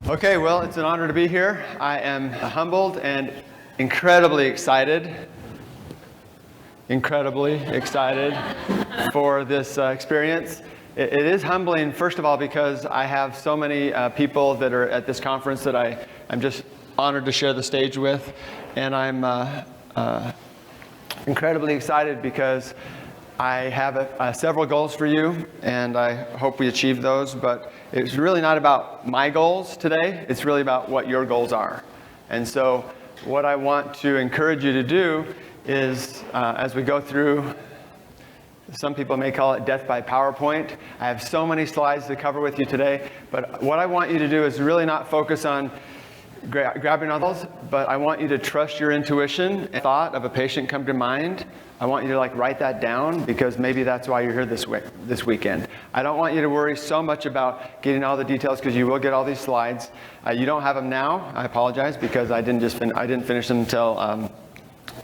Okay, well, it's an honor to be here. I am humbled and incredibly excited for this experience. It is humbling, first of all, because I have so many people that are at this conference that I'm just honored to share the stage with. And I'm incredibly excited because I have several goals for you, and I hope we achieve those. But it's really not about my goals today. It's really about what your goals are. And so what I want to encourage you to do is, as we go through, some people may call it death by PowerPoint. I have so many slides to cover with you today, but what I want you to do is really not focus on grabbing all those, but I want you to trust your intuition. If thought of a patient come to mind, I want you to write that down, because maybe that's why you're here this weekend. I don't want you to worry so much about getting all the details, because you will get all these slides. You don't have them now. I apologize, because I didn't finish them until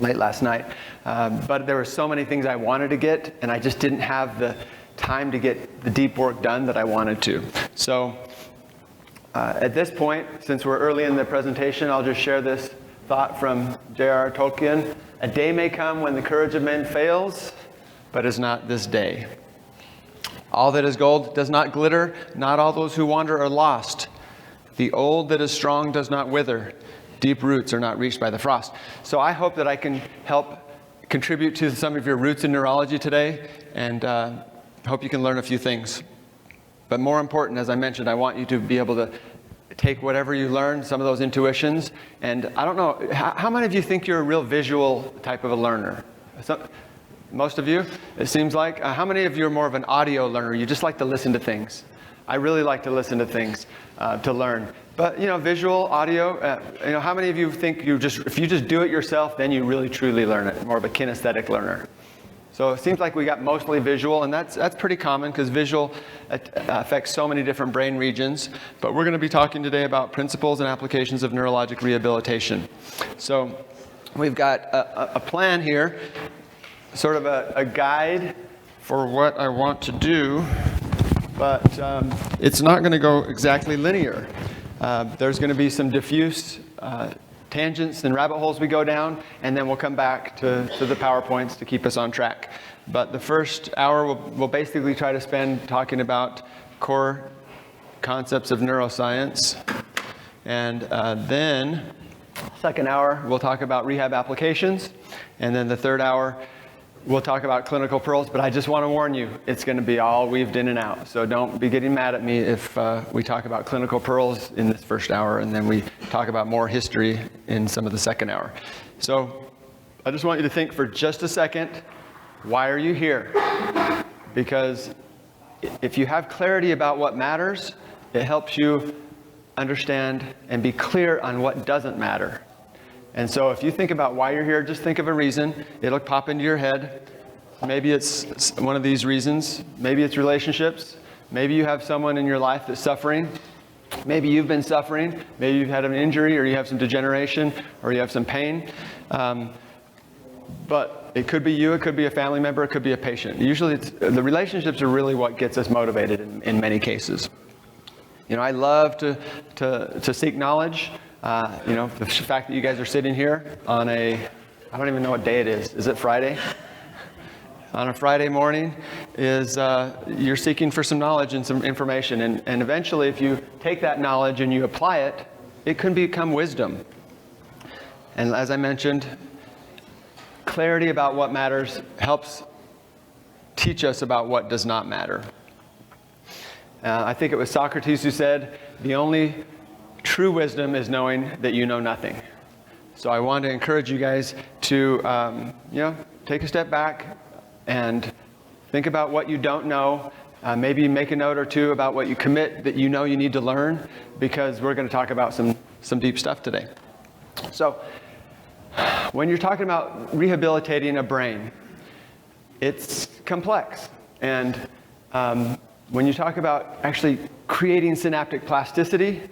late last night. But there were so many things I wanted to get, and I just didn't have the time to get the deep work done that I wanted to. So at this point, since we're early in the presentation, I'll just share this thought from J.R.R. Tolkien. A day may come when the courage of men fails, but is not this day. All that is gold does not glitter. Not all those who wander are lost. The old that is strong does not wither. Deep roots are not reached by the frost. So I hope that I can help contribute to some of your roots in neurology today, and hope you can learn a few things. But more important, as I mentioned, I want you to be able to take whatever you learn, some of those intuitions, and I don't know, how many of you think you're a real visual type of a learner? Most of you, it seems like. How many of you are more of an audio learner? You just like to listen to things. I really like to listen to things to learn. But, visual, audio, how many of you think if you just do it yourself, then you really truly learn it, more of a kinesthetic learner? So it seems like we got mostly visual, and that's pretty common, because visual affects so many different brain regions. But we're going to be talking today about principles and applications of neurologic rehabilitation. So we've got a plan here, sort of a guide for what I want to do, but it's not going to go exactly linear. There's going to be some diffuse tangents and rabbit holes we go down, and then we'll come back to the PowerPoints to keep us on track. But the first hour we'll basically try to spend talking about core concepts of neuroscience. And then second hour we'll talk about rehab applications. And then the third hour we'll talk about clinical pearls, but I just want to warn you, it's going to be all weaved in and out. So don't be getting mad at me if we talk about clinical pearls in this first hour, and then we talk about more history in some of the second hour. So I just want you to think for just a second, why are you here? Because if you have clarity about what matters, it helps you understand and be clear on what doesn't matter. And so if you think about why you're here, just think of a reason. It'll pop into your head. Maybe it's one of these reasons. Maybe it's relationships. Maybe you have someone in your life that's suffering. Maybe you've been suffering. Maybe you've had an injury, or you have some degeneration, or you have some pain. But it could be you, it could be a family member, it could be a patient. Usually the relationships are really what gets us motivated in many cases. I love to seek knowledge. The fact that you guys are sitting here on I don't even know what day it is. Is it Friday? On a Friday morning is you're seeking for some knowledge and some information. And eventually, if you take that knowledge and you apply it, it can become wisdom. And as I mentioned, clarity about what matters helps teach us about what does not matter. I think it was Socrates who said, the only true wisdom is knowing that you know nothing. So I want to encourage you guys to, take a step back and think about what you don't know. Maybe make a note or two about what you commit that you know you need to learn, because we're going to talk about some deep stuff today. So when you're talking about rehabilitating a brain, it's complex. And when you talk about actually creating synaptic plasticity,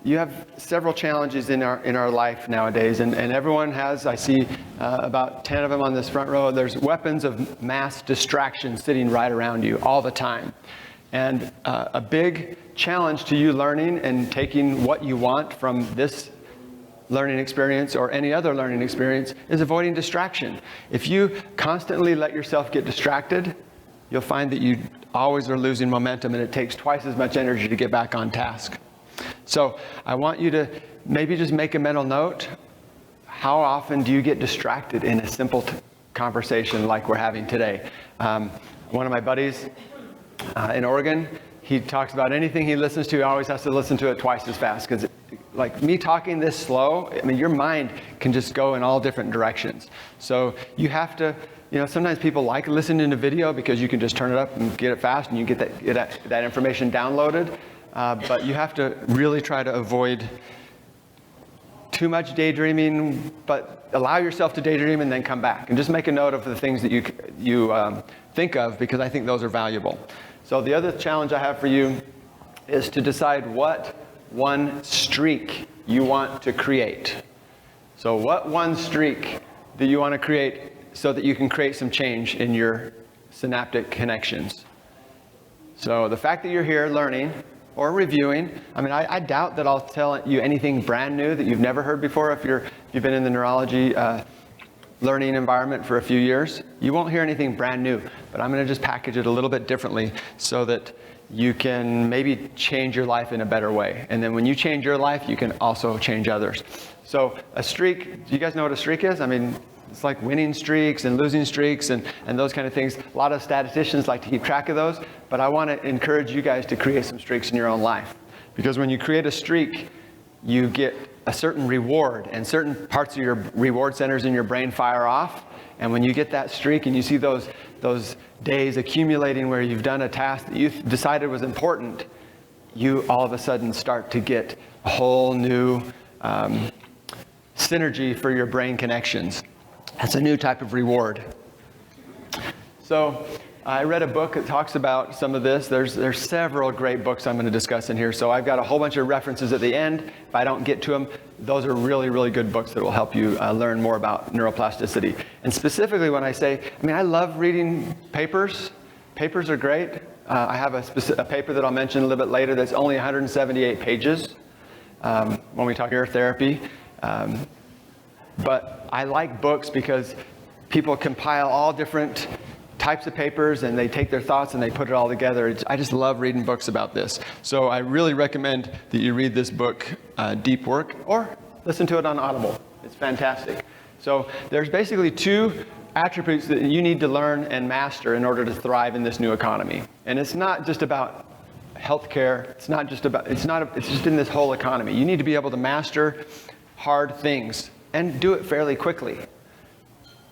you have several challenges in our life nowadays, and everyone has. I see about 10 of them on this front row. There's weapons of mass distraction sitting right around you all the time. And a big challenge to you learning and taking what you want from this learning experience or any other learning experience is avoiding distraction. If you constantly let yourself get distracted, you'll find that you always are losing momentum, and it takes twice as much energy to get back on task. So I want you to maybe just make a mental note. How often do you get distracted in a simple conversation like we're having today? One of my buddies in Oregon, he talks about anything he listens to, he always has to listen to it twice as fast, because like me talking this slow, I mean, your mind can just go in all different directions. So you have to, sometimes people like listening to video because you can just turn it up and get it fast and you get that information downloaded. But you have to really try to avoid too much daydreaming, but allow yourself to daydream and then come back. And just make a note of the things that you think of, because I think those are valuable. So the other challenge I have for you is to decide what one streak you want to create. So what one streak do you want to create so that you can create some change in your synaptic connections? So the fact that you're here learning or reviewing, I mean, I doubt that I'll tell you anything brand new that you've never heard before. If you've been in the neurology learning environment for a few years, you won't hear anything brand new, but I'm going to just package it a little bit differently so that you can maybe change your life in a better way. And then when you change your life, you can also change others. So a streak, do you guys know what a streak is? I mean, it's like winning streaks and losing streaks and those kind of things. A lot of statisticians like to keep track of those, but I want to encourage you guys to create some streaks in your own life. Because when you create a streak, you get a certain reward, and certain parts of your reward centers in your brain fire off. And when you get that streak and you see those days accumulating where you've done a task that you decided was important, you all of a sudden start to get a whole new synergy for your brain connections. That's a new type of reward. So I read a book that talks about some of this. There's several great books I'm going to discuss in here. So I've got a whole bunch of references at the end. If I don't get to them, those are really, really good books that will help you learn more about neuroplasticity. And specifically when I say, I love reading papers. Papers are great. I have a paper that I'll mention a little bit later that's only 178 pages when we talk neurotherapy. But I like books because people compile all different types of papers and they take their thoughts and they put it all together. I just love reading books about this. So I really recommend that you read this book, Deep Work, or listen to it on Audible. It's fantastic. So there's basically two attributes that you need to learn and master in order to thrive in this new economy. And it's not just about healthcare. It's just in this whole economy. You need to be able to master hard things and do it fairly quickly.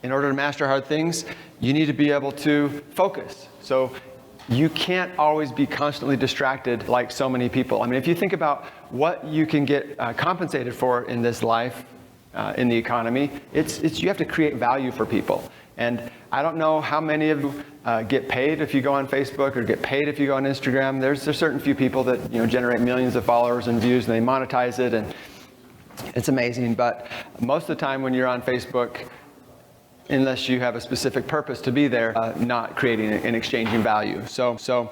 In order to master hard things, you need to be able to focus. So you can't always be constantly distracted like so many people. If you think about what you can get compensated for in this life, in the economy, you have to create value for people. And I don't know how many of you get paid if you go on Facebook or get paid if you go on Instagram. There's a certain few people that generate millions of followers and views, and they monetize it, and it's amazing. But most of the time when you're on Facebook, unless you have a specific purpose to be there, not creating and exchanging value. So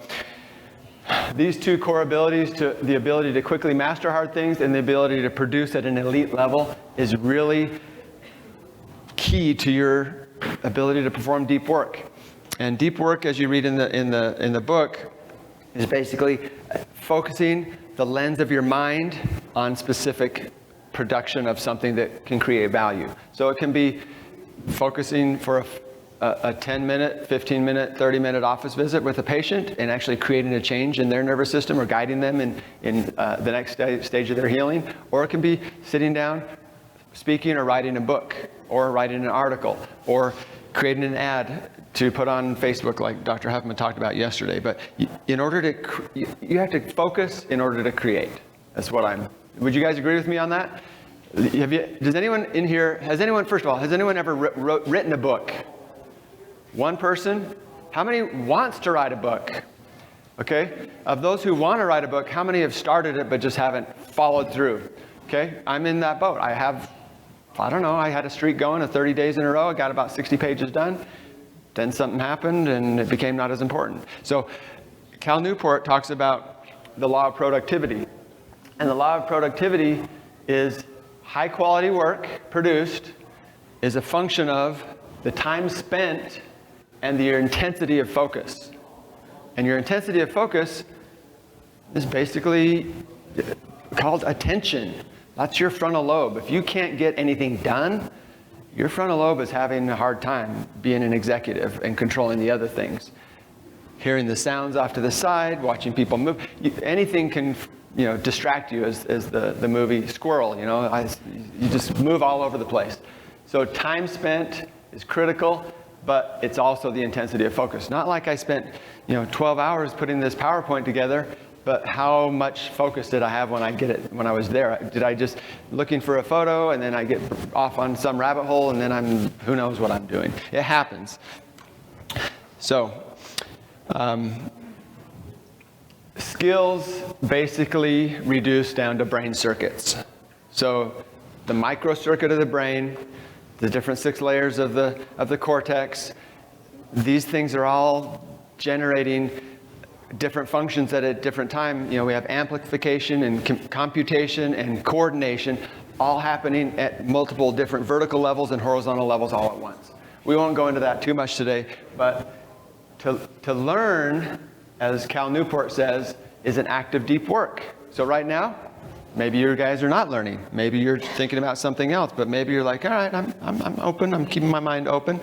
these two core abilities, to the ability to quickly master hard things and the ability to produce at an elite level, is really key to your ability to perform deep work. And deep work, as you read in the book, is basically focusing the lens of your mind on specific production of something that can create value. So it can be focusing for a 10-minute, 15-minute, 30-minute office visit with a patient and actually creating a change in their nervous system or guiding them in the next stage of their healing. Or it can be sitting down, speaking or writing a book or writing an article or creating an ad to put on Facebook like Dr. Huffman talked about yesterday. But in order to, you have to focus in order to create. That's what would you guys agree with me on that? Does anyone in here, first of all, has anyone ever written a book? One person? How many wants to write a book? Okay? Of those who want to write a book, how many have started it but just haven't followed through? Okay? I'm in that boat. I had a streak going of 30 days in a row. I got about 60 pages done. Then something happened and it became not as important. So Cal Newport talks about the law of productivity. And the law of productivity is high quality work produced is a function of the time spent and your intensity of focus. And your intensity of focus is basically called attention. That's your frontal lobe. If you can't get anything done, your frontal lobe is having a hard time being an executive and controlling the other things. Hearing the sounds off to the side, watching people move. Anything can, distract you as the movie Squirrel, you just move all over the place. So time spent is critical, but it's also the intensity of focus. Not like I spent, 12 hours putting this PowerPoint together, but how much focus did I have when I was there? Did I just looking for a photo and then I get off on some rabbit hole and then who knows what I'm doing? It happens. So, skills basically reduce down to brain circuits. So the microcircuit of the brain, the different 6 layers of the cortex, these things are all generating different functions at a different time. We have amplification and computation and coordination all happening at multiple different vertical levels and horizontal levels all at once. We won't go into that too much today, but to learn, as Cal Newport says, is an act of deep work. So right now, maybe you guys are not learning. Maybe you're thinking about something else, but maybe you're like, all right, I'm open. I'm keeping my mind open.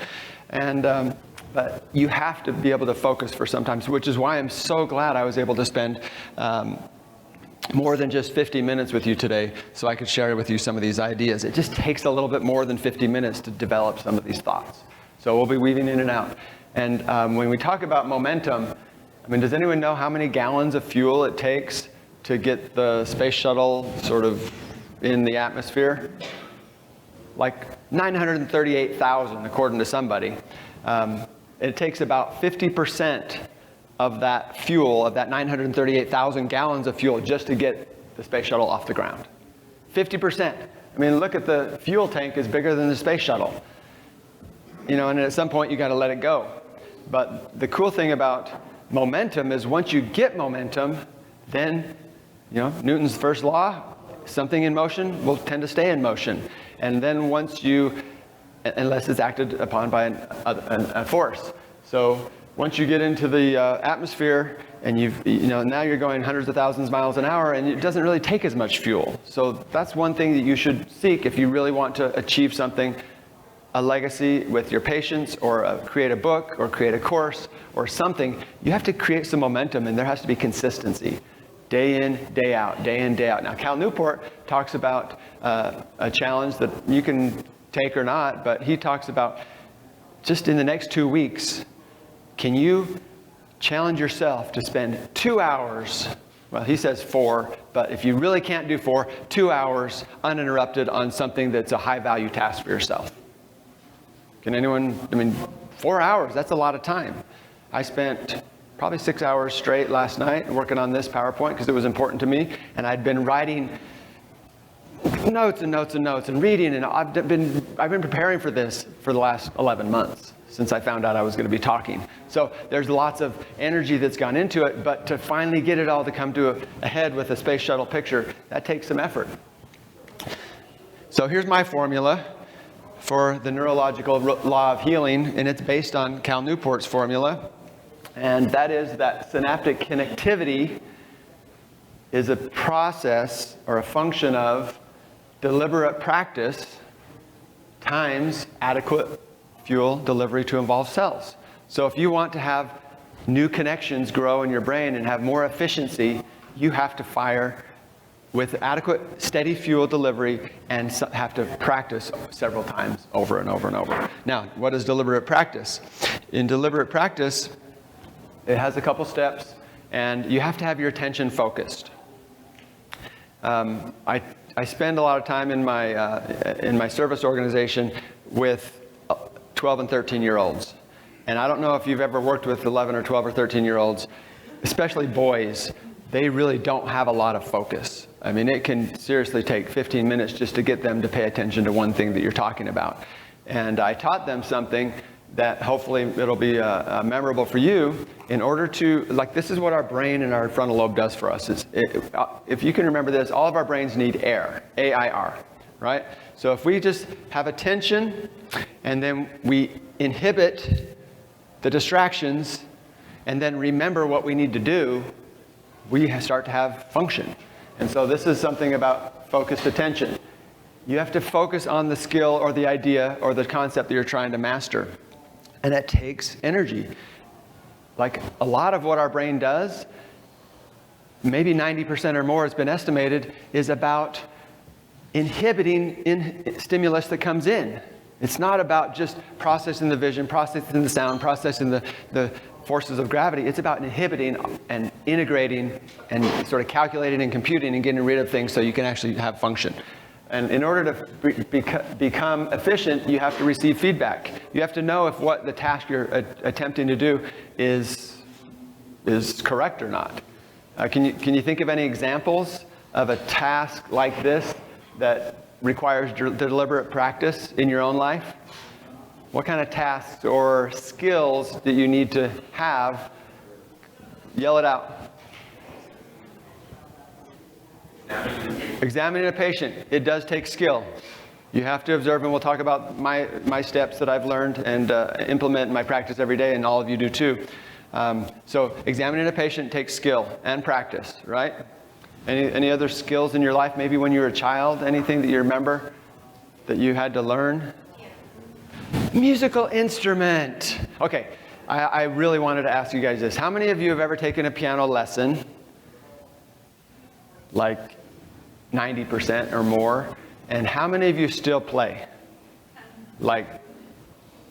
And but you have to be able to focus for sometimes, which is why I'm so glad I was able to spend more than just 50 minutes with you today so I could share with you some of these ideas. It just takes a little bit more than 50 minutes to develop some of these thoughts. So we'll be weaving in and out. And when we talk about momentum, does anyone know how many gallons of fuel it takes to get the space shuttle sort of in the atmosphere? Like 938,000, according to somebody. It takes about 50% of that fuel, of that 938,000 gallons of fuel, just to get the space shuttle off the ground. 50%. Look at the fuel tank is bigger than the space shuttle. And at some point you got to let it go. But the cool thing about momentum is once you get momentum, then, Newton's first law, something in motion will tend to stay in motion. And then unless it's acted upon by a force. So once you get into the atmosphere and now you're going hundreds of thousands of miles an hour and it doesn't really take as much fuel. So that's one thing that you should seek if you really want to achieve something, a legacy with your patients or create a book or create a course or something. You have to create some momentum and there has to be consistency. Day in, day out, day in, day out. Now, Cal Newport talks about a challenge that you can take or not, but he talks about just in the next 2 weeks, can you challenge yourself to spend 2 hours, well, he says 4, but if you really can't do 4, 2 hours uninterrupted on something that's a high value task for yourself. Can anyone, 4 hours, that's a lot of time. I spent probably 6 hours straight last night working on this PowerPoint because it was important to me, and I'd been writing notes and notes and notes and reading, and I've been preparing for this for the last 11 months since I found out I was going to be talking. So there's lots of energy that's gone into it, but to finally get it all to come to a head with a space shuttle picture, that takes some effort. So here's my formula for the neurological law of healing, and it's based on Cal Newport's formula, and that is that synaptic connectivity is a process or a function of deliberate practice times adequate fuel delivery to involved cells. So if you want to have new connections grow in your brain and have more efficiency, you have to fire with adequate steady fuel delivery and have to practice several times over and over and over. Now, what is deliberate practice? In deliberate practice, it has a couple steps, and you have to have your attention focused. I spend a lot of time in my service organization with 12 and 13-year-olds. And I don't know if you've ever worked with 11 or 12 or 13-year-olds. especially boys, they really don't have a lot of focus. I mean, it can seriously take 15 minutes just to get them to pay attention to one thing that you're talking about. And I taught them something that hopefully it'll be memorable for you. In order to, like, this is what our brain and our frontal lobe does for us. If you can remember this, all of our brains need air, A-I-R, right? So if we just have attention and then we inhibit the distractions and then remember what we need to do, we start to have function. And so this is something about focused attention. You have to focus on the skill or the idea or the concept that you're trying to master. And it takes energy. Like a lot of what our brain does, maybe 90% or more has been estimated, is about inhibiting stimulus that comes in. It's not about just processing the vision, processing the sound, processing the forces of gravity. It's about inhibiting and integrating and sort of calculating and computing and getting rid of things so you can actually have function. And in order to become efficient, you have to receive feedback. You have to know if what the task you're attempting to do is correct or not. Can you think of any examples of a task like this that requires deliberate practice in your own life? What kind of tasks or skills do you need to have? Yell it out. Examining a patient. It does take skill. You have to observe, and we'll talk about my steps that I've learned and implement in my practice every day, and all of you do too. So examining a patient takes skill and practice, right? Any other skills in your life? Maybe when you were a child, anything that you remember that you had to learn? Musical instrument. Okay, I really wanted to ask you guys this. How many of you have ever taken a piano lesson? Like 90% or more. And how many of you still play? Like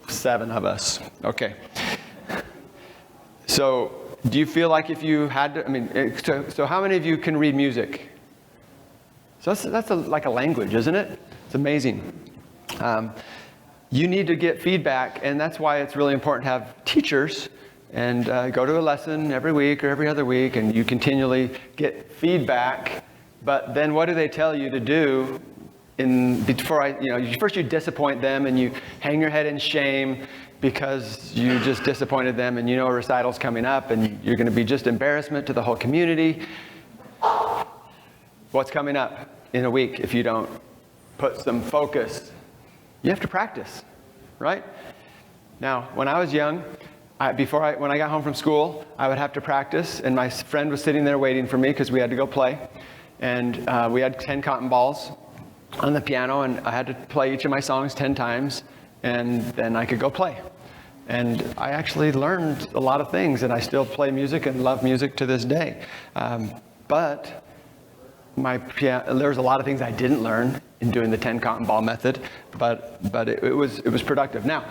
7 of us. Okay. So do you feel like if you had to, so how many of you can read music? So that's like a language, isn't it? It's amazing. You need to get feedback, and that's why it's really important to have teachers and go to a lesson every week or every other week, and you continually get feedback. But then what do they tell you to do? First you disappoint them and you hang your head in shame because you just disappointed them, and you know a recital's coming up and you're going to be just embarrassment to the whole community. What's coming up in a week if you don't put some focus? You have to practice, right? Now, when I was young, when I got home from school, I would have to practice, and my friend was sitting there waiting for me because we had to go play. And we had 10 cotton balls on the piano, and I had to play each of my songs 10 times, and then I could go play. And I actually learned a lot of things, and I still play music and love music to this day. But there's a lot of things I didn't learn in doing the 10 cotton ball method, but it was productive. Now,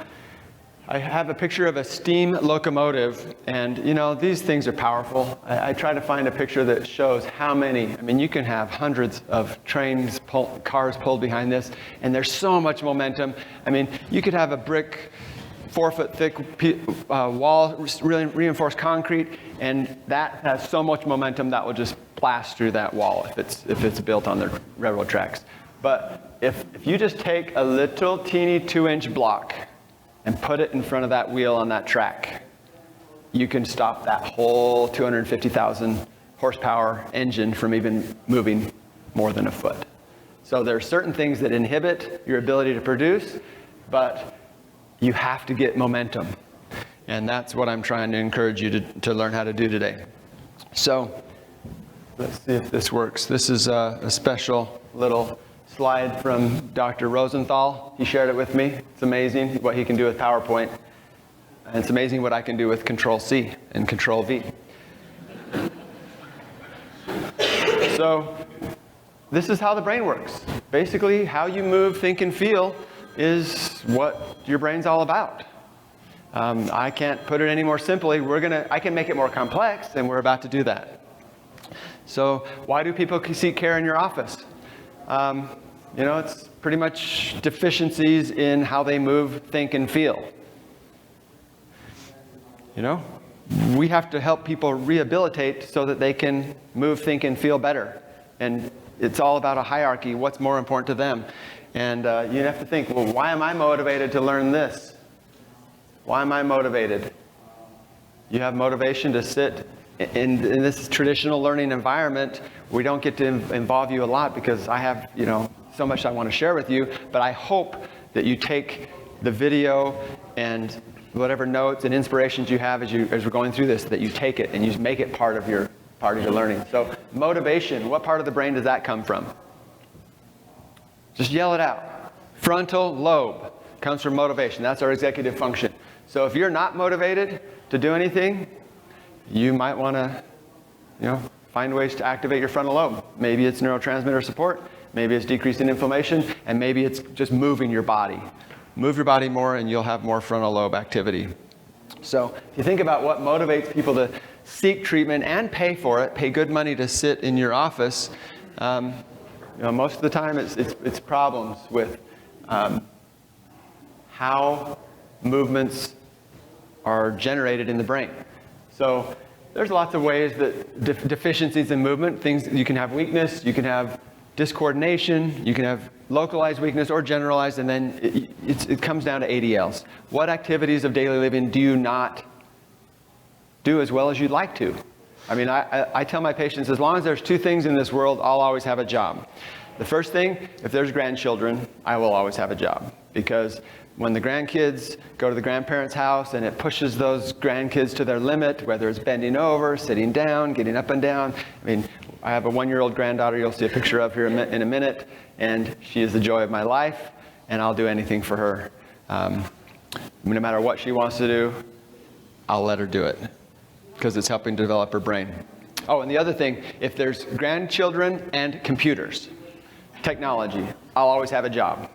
I have a picture of a steam locomotive, and these things are powerful. I try to find a picture that shows how many. You can have hundreds of trains, cars pulled behind this, and there's so much momentum. You could have a brick 4-foot thick wall, really reinforced concrete, and that has so much momentum that will just blast through that wall if it's built on the railroad tracks. But if you just take a little teeny 2-inch block and put it in front of that wheel on that track, you can stop that whole 250,000 horsepower engine from even moving more than a foot. So there are certain things that inhibit your ability to produce, but you have to get momentum. And that's what I'm trying to encourage you to learn how to do today. So let's see if this works. This is a special little slide from Dr. Rosenthal. He shared it with me. It's amazing what he can do with PowerPoint. And it's amazing what I can do with Control-C and Control-V. So this is how the brain works. Basically, how you move, think, and feel is what your brain's all about. I can't put it any more simply. I can make it more complex, and we're about to do that. So why do people seek care in your office? It's pretty much deficiencies in how they move, think, and feel. we have to help people rehabilitate so that they can move, think, and feel better. And it's all about a hierarchy. What's more important to them? And you have to think, well, why am I motivated to learn this? Why am I motivated? You have motivation to sit in this traditional learning environment. We don't get to involve you a lot because I have, so much I want to share with you. But I hope that you take the video and whatever notes and inspirations you have as we're going through this, that you take it and you make it part of your learning. So motivation, what part of the brain does that come from? Just yell it out. Frontal lobe comes from motivation. That's our executive function. So if you're not motivated to do anything, you might want to, find ways to activate your frontal lobe. Maybe it's neurotransmitter support, maybe it's decreasing inflammation, and maybe it's just moving your body. Move your body more and you'll have more frontal lobe activity. So if you think about what motivates people to seek treatment and pay for it, pay good money to sit in your office, most of the time it's problems with how movements are generated in the brain. So there's lots of ways that deficiencies in movement, things you can have weakness, you can have discoordination, you can have localized weakness or generalized, and then it comes down to ADLs. What activities of daily living do you not do as well as you'd like to? I mean, I tell my patients, as long as there's two things in this world, I'll always have a job. The first thing, if there's grandchildren, I will always have a job. Because when the grandkids go to the grandparents' house and it pushes those grandkids to their limit, whether it's bending over, sitting down, getting up and down. I mean, I have a 1-year-old granddaughter you'll see a picture of here in a minute, and she is the joy of my life, and I'll do anything for her. No matter what she wants to do, I'll let her do it, because it's helping develop her brain. Oh, and the other thing, if there's grandchildren and computers, technology, I'll always have a job.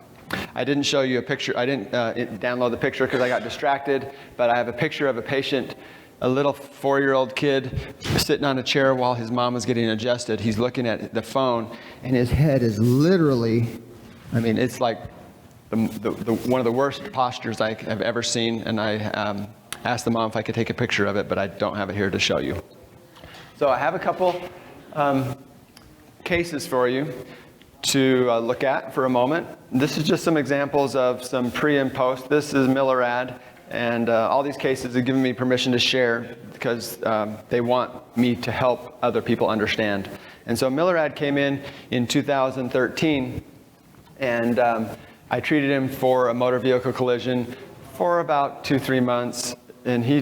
I didn't show you a picture. I didn't download the picture because I got distracted, but I have a picture of a patient, a little 4-year-old kid sitting on a chair while his mom was getting adjusted. He's looking at the phone, and his head is literally, it's like one of the worst postures I have ever seen, and I asked the mom if I could take a picture of it, but I don't have it here to show you. So I have a couple cases for you to look at for a moment. This is just some examples of some pre and post. This is Millerad, and all these cases have given me permission to share because they want me to help other people understand. And so Millerad came in 2013, and I treated him for a motor vehicle collision for about 2-3 months, and he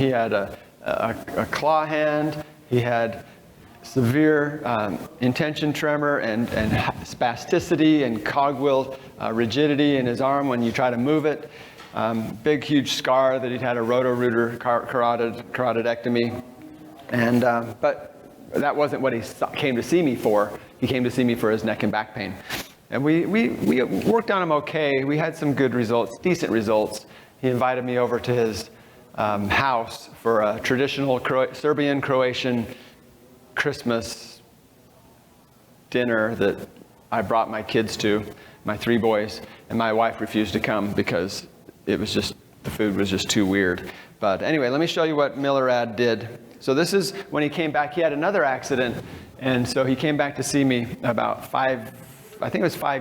had a claw hand, he had severe intention tremor and spasticity and cogwheel rigidity in his arm when you try to move it. Big, huge scar that he'd had a roto-rooter carotidectomy. And, but that wasn't what he came to see me for. He came to see me for his neck and back pain. And we worked on him okay. We had some good results, decent results. He invited me over to his house for a traditional Serbian-Croatian Christmas dinner that I brought my kids to, my 3 boys, and my wife refused to come because the food was just too weird. But anyway, let me show you what Millerad did. So this is when he came back. He had another accident, and so he came back to see me about 5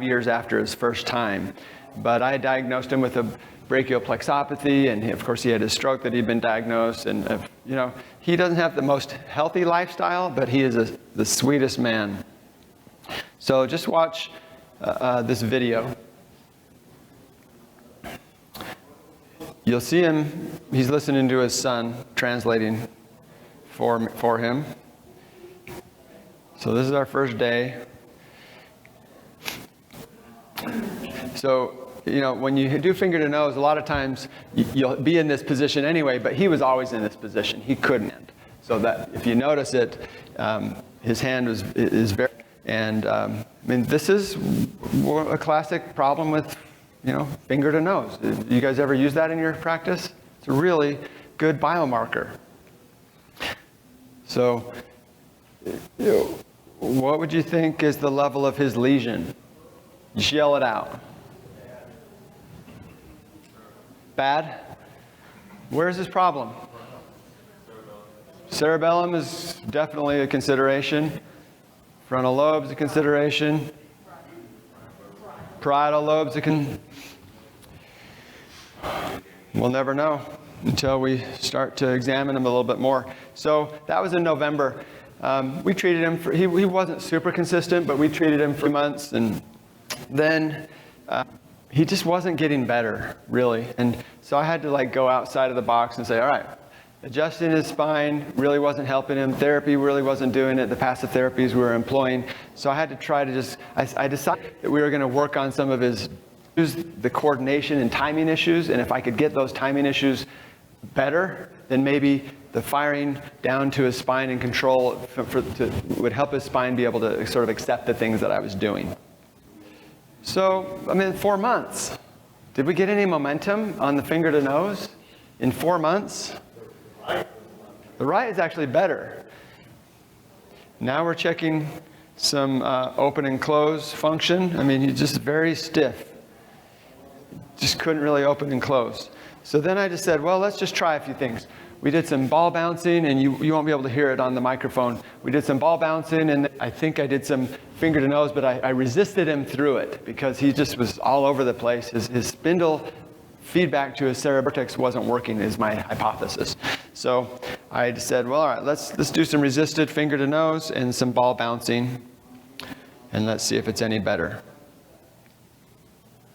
years after his first time. But I diagnosed him with a brachial plexopathy, and of course he had his stroke that he'd been diagnosed, and he doesn't have the most healthy lifestyle, but he is the sweetest man. So just watch this video. You'll see him, he's listening to his son translating for him. So this is our first day. So when you do finger to nose, a lot of times you'll be in this position anyway, but he was always in this position. He couldn't. So that if you notice it, his hand is very, and this is a classic problem with, finger to nose. You guys ever use that in your practice? It's a really good biomarker. So, what would you think is the level of his lesion? Just yell it out. Bad? Where's his problem? cerebellum is definitely a consideration. Frontal lobe's a consideration. Parietal lobe's we'll never know until we start to examine him a little bit more. So that was in November. We treated him for, he wasn't super consistent, but we treated him for months, and then he just wasn't getting better, really. And so I had to like go outside of the box and say, all right, adjusting his spine really wasn't helping him. Therapy really wasn't doing it. The passive therapies we were employing. So I had to try to I decided that we were going to work on some of the coordination and timing issues. And if I could get those timing issues better, then maybe the firing down to his spine and control would help his spine be able to sort of accept the things that I was doing. So, 4 months. Did we get any momentum on the finger to nose in 4 months? The right is actually better. Now we're checking some open and close function. He's just very stiff. Just couldn't really open and close. So then I just said, well, let's just try a few things. We did some ball bouncing, and you won't be able to hear it on the microphone. We did some ball bouncing, and I think I did some finger to nose, but I resisted him through it because he just was all over the place. His spindle feedback to his cerebral cortex wasn't working, is my hypothesis. So I just said, well, all right, let's do some resisted finger to nose and some ball bouncing, and let's see if it's any better.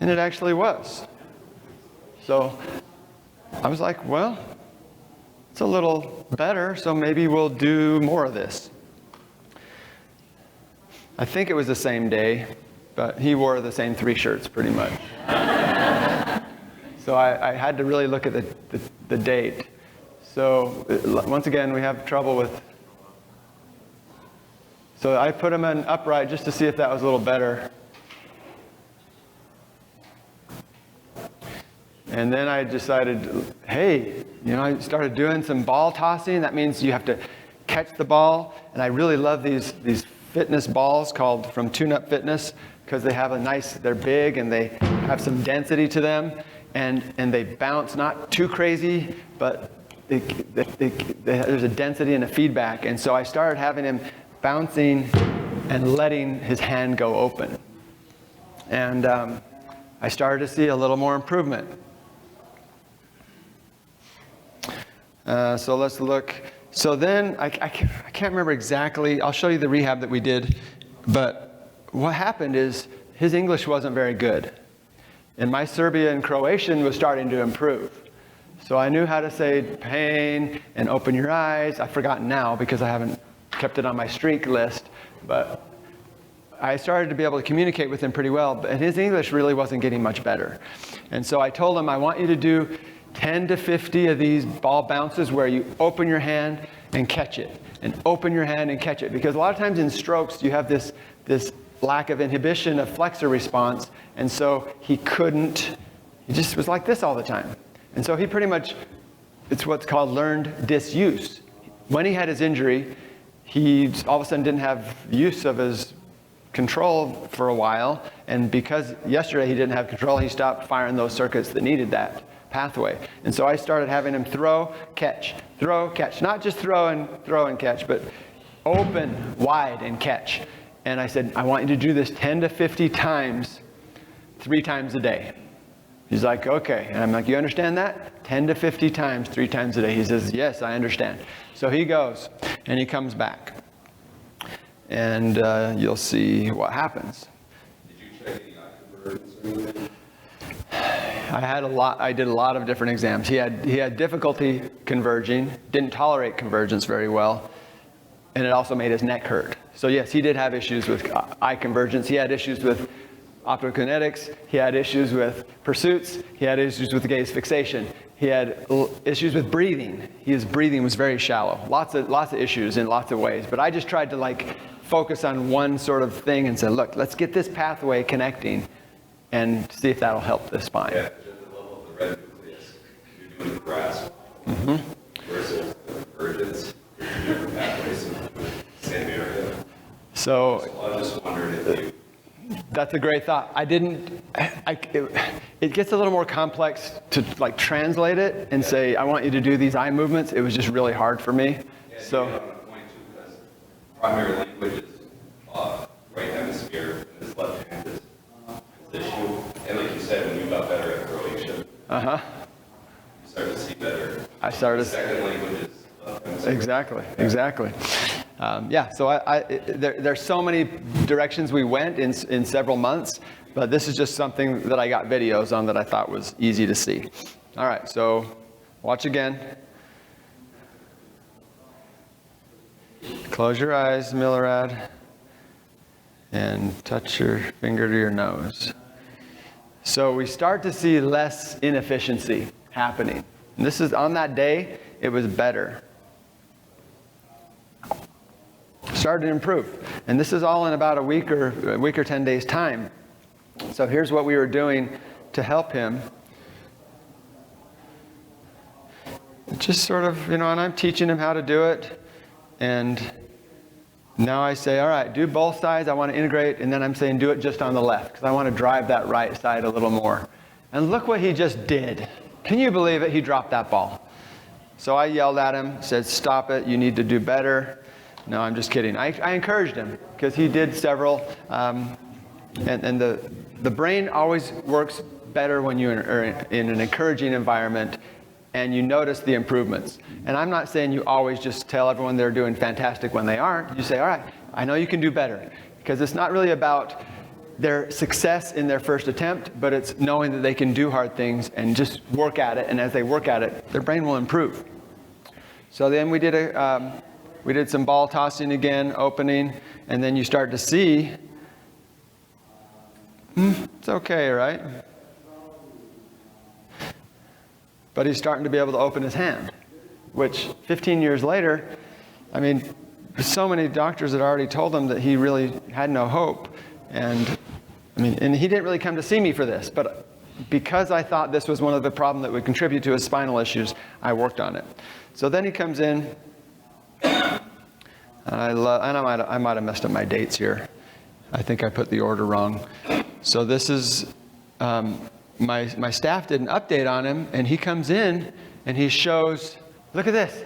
And it actually was. So I was like, well, it's a little better, so maybe we'll do more of this. I think it was the same day, but he wore the same 3 shirts pretty much. So I had to really look at the date. So once again, we have trouble with. So I put him in upright just to see if that was a little better. And then I decided, hey, I started doing some ball tossing. That means you have to catch the ball. And I really love these fitness balls called from Tune Up Fitness because they have they're big and they have some density to them. And they bounce not too crazy, but there's a density and a feedback. And so I started having him bouncing and letting his hand go open. And I started to see a little more improvement. So let's look. So then I can't remember exactly. I'll show you the rehab that we did. But what happened is his English wasn't very good. And my Serbian and Croatian was starting to improve. So I knew how to say pain and open your eyes. I've forgotten now because I haven't kept it on my streak list. But I started to be able to communicate with him pretty well. And his English really wasn't getting much better. And so I told him, I want you to do 10 to 50 of these ball bounces where you open your hand and catch it. And open your hand and catch it. Because a lot of times in strokes, you have this lack of inhibition of flexor response. And so he just was like this all the time. And so he pretty much, it's what's called learned disuse. When he had his injury, he all of a sudden didn't have use of his control for a while. And because yesterday he didn't have control, he stopped firing those circuits that needed that pathway. And so I started having him throw, catch. Not just throw and catch, but open, wide, and catch. And I said, I want you to do this 10 to 50 times, 3 times a day. He's like, okay. And I'm like, you understand that? 10 to 50 times, 3 times a day. He says, yes, I understand. So he goes, and he comes back. And you'll see what happens. Did you check any eye convergence or anything? I did a lot of different exams. He had difficulty converging, didn't tolerate convergence very well, and it also made his neck hurt. So yes, he did have issues with eye convergence. He had issues with optokinetics. He had issues with pursuits. He had issues with gaze fixation. He had issues with breathing. His breathing was very shallow. Lots of issues in lots of ways. But I just tried to focus on one sort of thing and said, look, let's get this pathway connecting and see if that'll help the spine. Yeah, at the level of the red nucleus, you're doing the grasp versus the convergence, different pathways in the same area. So I was just wondering if you. That's a great thought. It gets a little more complex to translate it and say, I want you to do these eye movements. It was just really hard for me. So, on a point too, because primary language is right hemisphere, and his left hand is his issue. And like you said, when you got better at Croatian, you start to see better. I started. Second language is left hemisphere. Exactly. So there's so many directions we went in several months, but this is just something that I got videos on that I thought was easy to see. All right, so watch again. Close your eyes, Milorad, and touch your finger to your nose. So we start to see less inefficiency happening. And this is on that day, it was better. Started to improve. And this is all in about a week or 10 days time. So here's what we were doing to help him. Just sort of, and I'm teaching him how to do it. And now I say, all right, do both sides. I want to integrate. And then I'm saying, do it just on the left, because I want to drive that right side a little more. And look what he just did. Can you believe it? He dropped that ball. So I yelled at him, said, stop it. You need to do better. No, I'm just kidding. I encouraged him because he did several. And the brain always works better when you're in an encouraging environment and you notice the improvements. And I'm not saying you always just tell everyone they're doing fantastic when they aren't. You say, all right, I know you can do better. Because it's not really about their success in their first attempt, but it's knowing that they can do hard things and just work at it. And as they work at it, their brain will improve. So then we did some ball tossing again, opening, and then you start to see, it's okay, right? But he's starting to be able to open his hand, which 15 years later, there's so many doctors that already told him that he really had no hope. And he didn't really come to see me for this, but because I thought this was one of the problems that would contribute to his spinal issues, I worked on it. So then he comes in. I might have messed up my dates here. I think I put the order wrong. So this is, my staff did an update on him, and he comes in and he shows, look at this.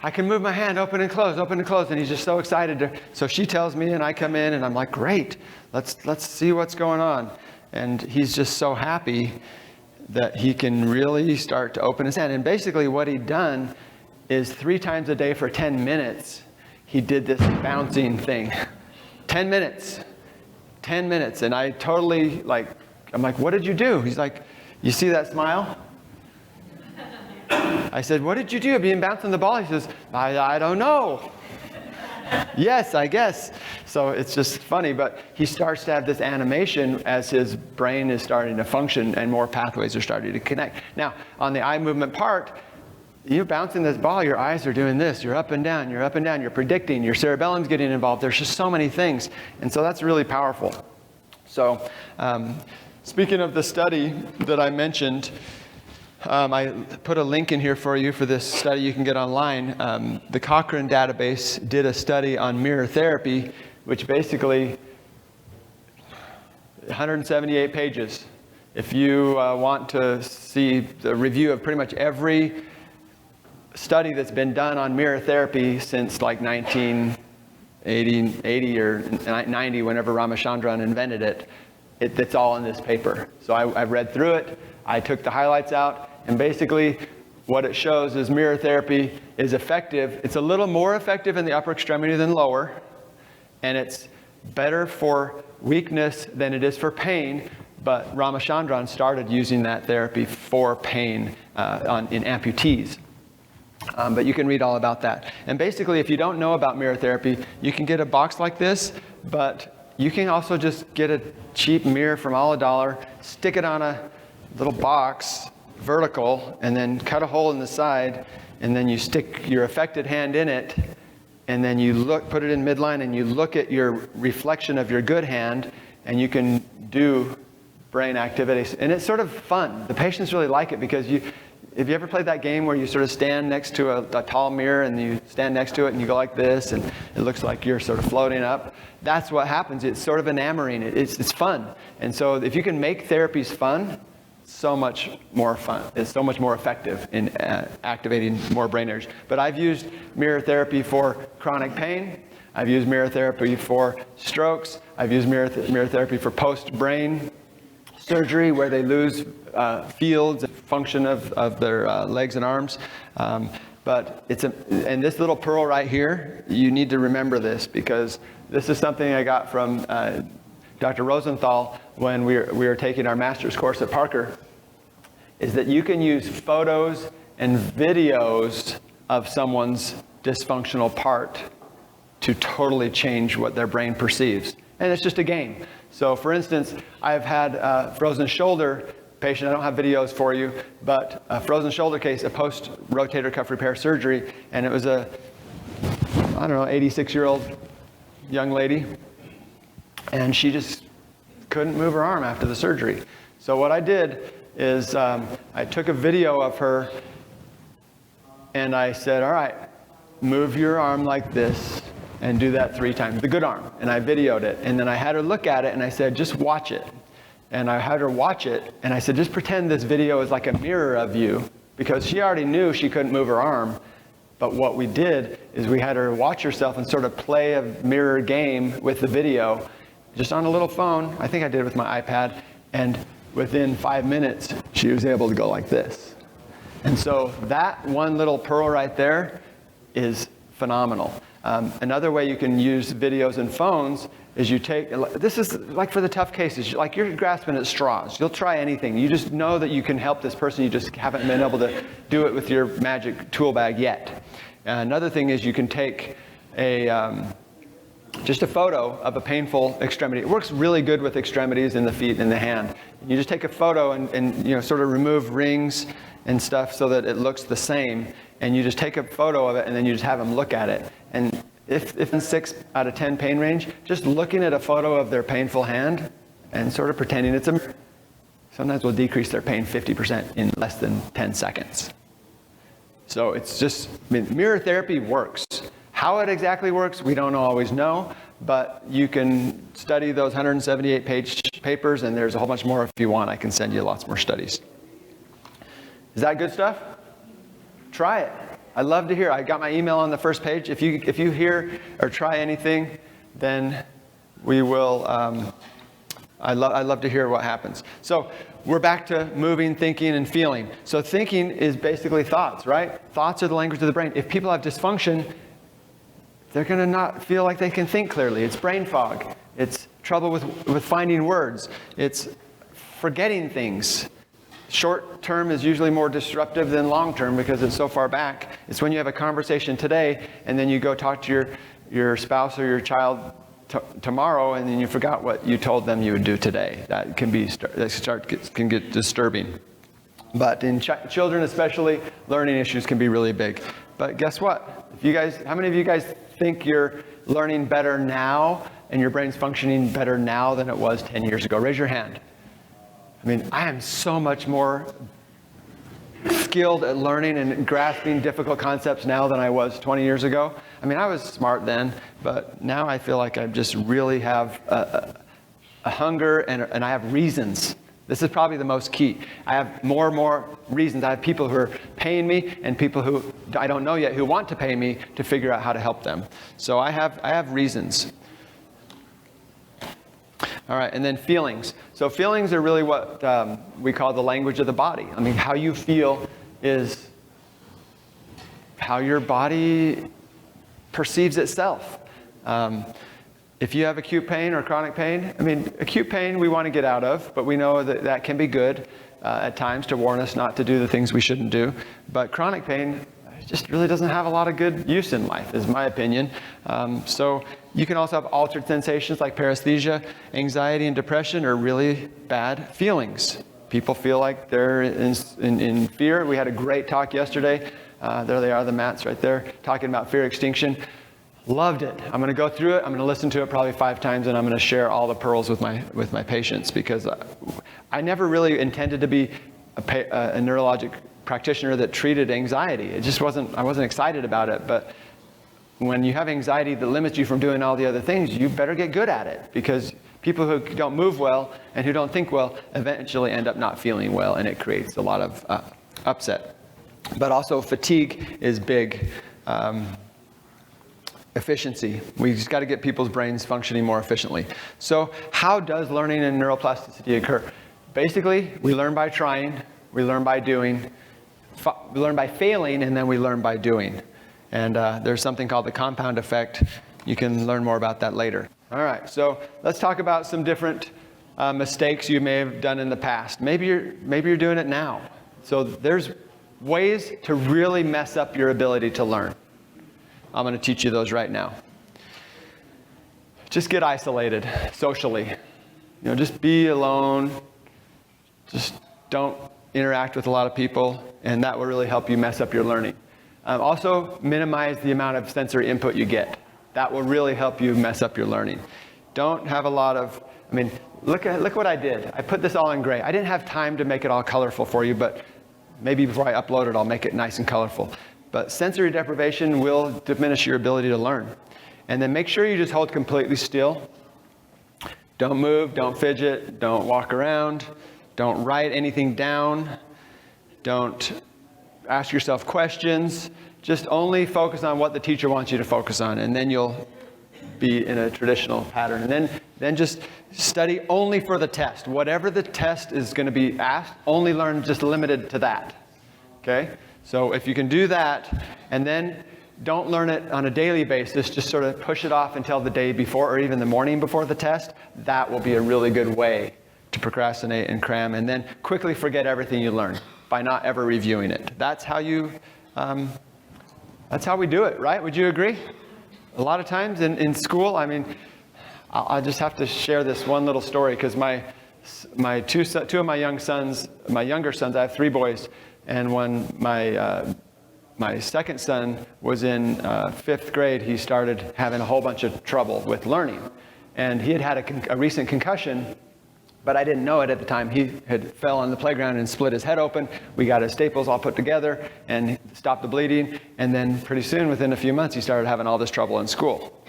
I can move my hand, open and close, and he's just so excited. So she tells me, and I come in, and I'm like, great, let's see what's going on. And he's just so happy that he can really start to open his hand. And basically what he'd done is 3 times a day for 10 minutes, he did this bouncing thing. 10 minutes. And I totally, I'm like, what did you do? He's like, you see that smile? I said, what did you do? Being bouncing the ball? He says, I don't know. Yes, I guess. So it's just funny, but he starts to have this animation as his brain is starting to function and more pathways are starting to connect. Now, on the eye movement part, you're bouncing this ball, your eyes are doing this, you're up and down, you're predicting, your cerebellum's getting involved. There's just so many things. And so that's really powerful. So speaking of the study that I mentioned, I put a link in here for you for this study you can get online. The Cochrane database did a study on mirror therapy, which basically 178 pages. If you want to see the review of pretty much every study that's been done on mirror therapy since like 1980 or 90, whenever Ramachandran invented it, it's all in this paper. So I read through it. I took the highlights out. And basically, what it shows is mirror therapy is effective. It's a little more effective in the upper extremity than lower. And it's better for weakness than it is for pain. But Ramachandran started using that therapy for pain in amputees. But you can read all about that. And basically, if you don't know about mirror therapy, you can get a box like this. But you can also just get a cheap mirror from $1, stick it on a little box, vertical, and then cut a hole in the side, and then you stick your affected hand in it, and then you put it in midline, and you look at your reflection of your good hand, and you can do brain activities. And it's sort of fun. The patients really like it because have you ever played that game where you sort of stand next to a tall mirror and you stand next to it and you go like this and it looks like you're sort of floating up? That's what happens. It's sort of enamoring. It's fun. And so if you can make therapies fun, so much more fun. It's so much more effective in activating more brain areas. But I've used mirror therapy for chronic pain. I've used mirror therapy for strokes. I've used mirror therapy for post-brain surgery where they lose fields and function of their legs and arms. But and this little pearl right here, you need to remember this, because this is something I got from Dr. Rosenthal when we were taking our master's course at Parker, is that you can use photos and videos of someone's dysfunctional part to totally change what their brain perceives. And it's just a game. So for instance, I've had a frozen shoulder patient. I don't have videos for you, but a frozen shoulder case, a post-rotator cuff repair surgery, and it was a, 86-year-old young lady, and she just couldn't move her arm after the surgery. So what I did is I took a video of her, and I said, all right, move your arm like this, and do that 3 times, the good arm. And I videoed it, and then I had her look at it, and I said, just watch it. And I had her watch it, and I said, just pretend this video is like a mirror of you, because she already knew she couldn't move her arm. But what we did is we had her watch herself and sort of play a mirror game with the video, just on a little phone. I think I did it with my iPad, and within 5 minutes, she was able to go like this. And so that one little pearl right there is phenomenal. Another way you can use videos and phones is you take, this is like for the tough cases, like you're grasping at straws. You'll try anything. You just know that you can help this person. You just haven't been able to do it with your magic tool bag yet. Another thing is you can take just a photo of a painful extremity. It works really good with extremities in the feet and the hand. You just take a photo and sort of remove rings and stuff so that it looks the same. And you just take a photo of it, and then you just have them look at it. And if in 6 out of 10 pain range, just looking at a photo of their painful hand and sort of pretending it's a, sometimes will decrease their pain 50% in less than 10 seconds. So it's just, mirror therapy works. How it exactly works, we don't always know, but you can study those 178-page papers, and there's a whole bunch more if you want. I can send you lots more studies. Is that good stuff? Try it. I'd love to hear. I got my email on the first page. If you hear or try anything, then we will, I'd love to hear what happens. So we're back to moving, thinking, and feeling. So thinking is basically thoughts, right? Thoughts are the language of the brain. If people have dysfunction, they're going to not feel like they can think clearly. It's brain fog. It's trouble with finding words. It's forgetting things. Short term is usually more disruptive than long term because it's so far back. It's when you have a conversation today and then you go talk to your spouse or your child tomorrow, and then you forgot what you told them you would do today. That can get disturbing. But in children especially, learning issues can be really big. But guess what? How many of you guys think you're learning better now and your brain's functioning better now than it was 10 years ago? Raise your hand. I am so much more skilled at learning and grasping difficult concepts now than I was 20 years ago. I was smart then, but now I feel like I just really have a hunger and I have reasons. This is probably the most key. I have more and more reasons. I have people who are paying me and people who I don't know yet who want to pay me to figure out how to help them. So I have reasons. All right, and then feelings. So feelings are really what we call the language of the body. How you feel is how your body perceives itself. If you have acute pain or chronic pain, acute pain we want to get out of, but we know that can be good at times to warn us not to do the things we shouldn't do. But chronic pain just really doesn't have a lot of good use in life, is my opinion. So you can also have altered sensations like paresthesia. Anxiety and depression are really bad feelings. People feel like they're in fear. We had a great talk yesterday. There they are, the mats right there, talking about fear extinction. Loved it. I'm going to go through it. I'm going to listen to it probably 5 times, and I'm going to share all the pearls with my patients, because I never really intended to be a neurologic practitioner that treated anxiety. It just wasn't. I wasn't excited about it, but when you have anxiety that limits you from doing all the other things, you better get good at it, because people who don't move well and who don't think well eventually end up not feeling well, and it creates a lot of upset. But also fatigue is big. Efficiency. We just got to get people's brains functioning more efficiently. So how does learning and neuroplasticity occur? Basically, we learn by trying, we learn by doing, we learn by failing, and then we learn by doing. And there's something called the compound effect. You can learn more about that later. All right, so let's talk about some different mistakes you may have done in the past. Maybe you're doing it now. So there's ways to really mess up your ability to learn. I'm going to teach you those right now. Just get isolated socially. Just be alone. Just don't interact with a lot of people, and that will really help you mess up your learning. Also, minimize the amount of sensory input you get. That will really help you mess up your learning. Don't have a lot of, look what I did. I put this all in gray. I didn't have time to make it all colorful for you, but maybe before I upload it, I'll make it nice and colorful. But sensory deprivation will diminish your ability to learn. And then make sure you just hold completely still. Don't move, don't fidget, don't walk around, don't write anything down, don't ask yourself questions. Just only focus on what the teacher wants you to focus on, and then you'll be in a traditional pattern. And then just study only for the test. Whatever the test is going to be asked, only learn just limited to that. Okay? So if you can do that, and then don't learn it on a daily basis, just sort of push it off until the day before or even the morning before the test, that will be a really good way to procrastinate and cram, and then quickly forget everything you learned by not ever reviewing it. That's how we do it, right? Would you agree? A lot of times in school, I just have to share this one little story, because my two of my younger sons, I have 3 boys, and when my second son was in 5th grade, he started having a whole bunch of trouble with learning. And he had a recent concussion, but I didn't know it at the time. He had fell on the playground and split his head open. We got his staples all put together and stopped the bleeding. And then pretty soon, within a few months, he started having all this trouble in school.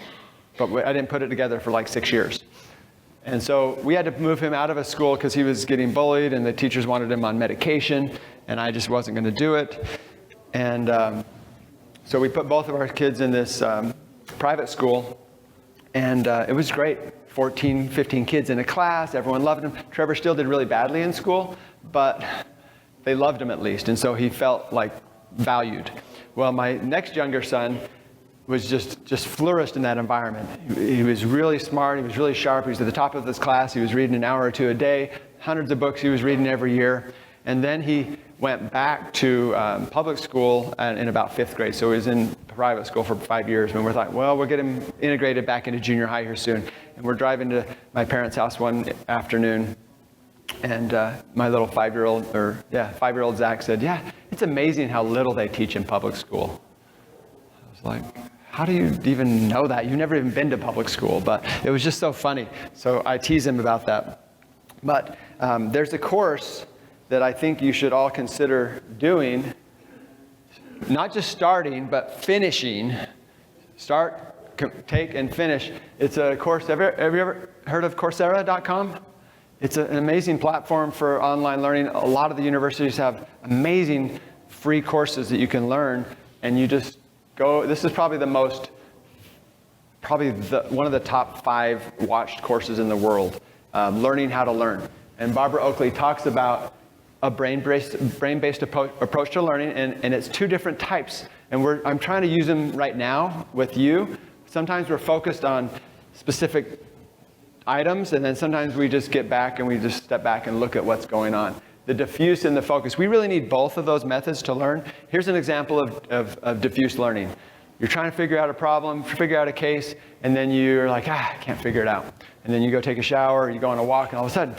But I didn't put it together for like 6 years. And so we had to move him out of a school because he was getting bullied, and the teachers wanted him on medication, and I just wasn't going to do it. And so we put both of our kids in this private school, and it was great. 14, 15 kids in a class. Everyone loved him. Trevor still did really badly in school, but they loved him at least, and so he felt like valued. Well, my next younger son was just flourished in that environment. He was really smart. He was really sharp. He was at the top of his class. He was reading an hour or 2 a day, hundreds of books he was reading every year. And then he went back to public school in about 5th grade. So he was in private school for 5 years. And we thought, well, we'll get him integrated back into junior high here soon. And we're driving to my parents' house one afternoon. And my little 5-year-old Zach said, yeah, it's amazing how little they teach in public school. I was like, how do you even know that? You've never even been to public school. But it was just so funny. So I tease him about that. But there's a course that I think you should all consider doing, not just starting, but finishing. Start, take, and finish. It's a course. Have you ever heard of Coursera.com? It's an amazing platform for online learning. A lot of the universities have amazing free courses that you can learn, and you just go. This is probably one of the top 5 watched courses in the world, learning how to learn. And Barbara Oakley talks about a brain-based approach to learning, and it's 2 different types. And I'm trying to use them right now with you. Sometimes we're focused on specific items, and then sometimes we just get back and we just step back and look at what's going on. The diffuse and the focus. We really need both of those methods to learn. Here's an example of diffuse learning. You're trying to figure out a problem, figure out a case, and then you're like, I can't figure it out. And then you go take a shower, you go on a walk, and all of a sudden,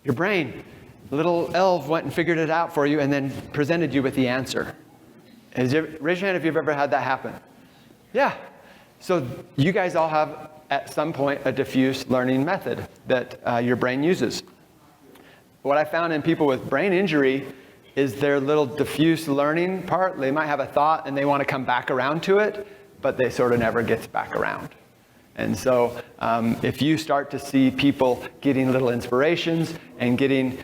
your brain, little elf went and figured it out for you and then presented you with the answer. Raise your hand if you've ever had that happen. Yeah. So you guys all have, at some point, a diffuse learning method that your brain uses. What I found in people with brain injury is their little diffuse learning part. They might have a thought and they want to come back around to it, but they sort of never gets back around. And so if you start to see people getting little inspirations and getting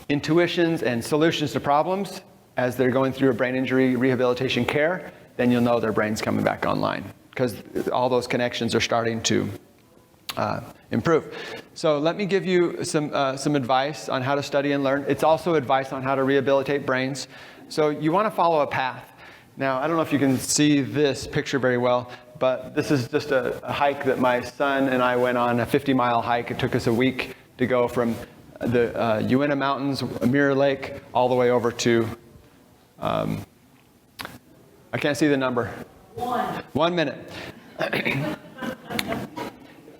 intuitions and solutions to problems as they're going through a brain injury rehabilitation care, then you'll know their brain's coming back online, because all those connections are starting to improve. So let me give you some advice on how to study and learn. It's also advice on how to rehabilitate brains. So you want to follow a path. Now, I don't know if you can see this picture very well, but this is just a hike that my son and I went on, a 50-mile hike. It took us a week to go from the Uinta Mountains, Mirror Lake, all the way over to, I can't see the number. 1 minute.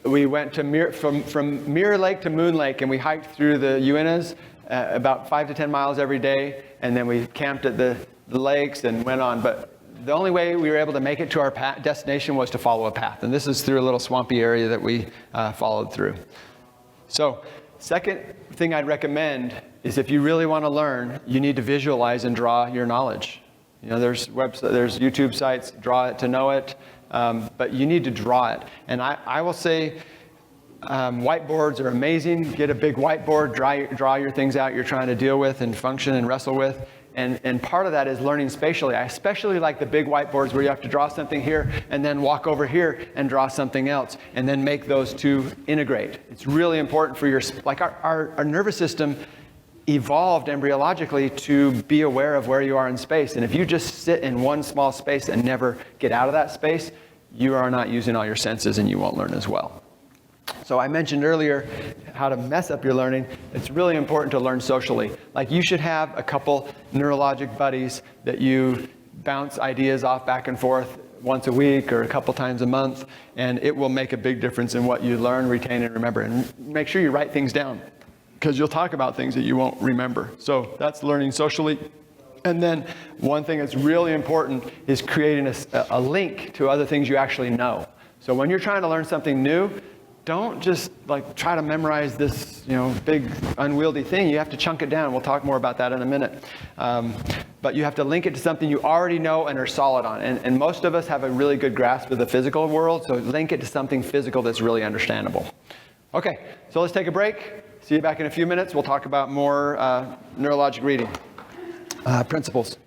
We went to from Mirror Lake to Moon Lake, and we hiked through the Uintas about 5 to 10 miles every day, and then we camped at the lakes and went on. But the only way we were able to make it to our destination was to follow a path, and this is through a little swampy area that we followed through. So, second thing I'd recommend is, if you really want to learn, you need to visualize and draw your knowledge. You know, there's YouTube sites, Draw It to Know It, but you need to draw it. And I will say, whiteboards are amazing. Get a big whiteboard, draw your things out you're trying to deal with and function and wrestle with. And part of that is learning spatially. I especially like the big whiteboards where you have to draw something here and then walk over here and draw something else and then make those two integrate. It's really important for our nervous system evolved embryologically to be aware of where you are in space. And if you just sit in one small space and never get out of that space, you are not using all your senses and you won't learn as well. So I mentioned earlier how to mess up your learning. It's really important to learn socially. Like, you should have a couple neurologic buddies that you bounce ideas off back and forth once a week or a couple times a month, and it will make a big difference in what you learn, retain, and remember. And make sure you write things down, because you'll talk about things that you won't remember. So that's learning socially. And then one thing that's really important is creating a link to other things you actually know. So when you're trying to learn something new, don't just try to memorize this, big unwieldy thing. You have to chunk it down. We'll talk more about that in a minute. But you have to link it to something you already know and are solid on. And most of us have a really good grasp of the physical world, so link it to something physical that's really understandable. Okay, so let's take a break. See you back in a few minutes. We'll talk about more neurologic reading principles.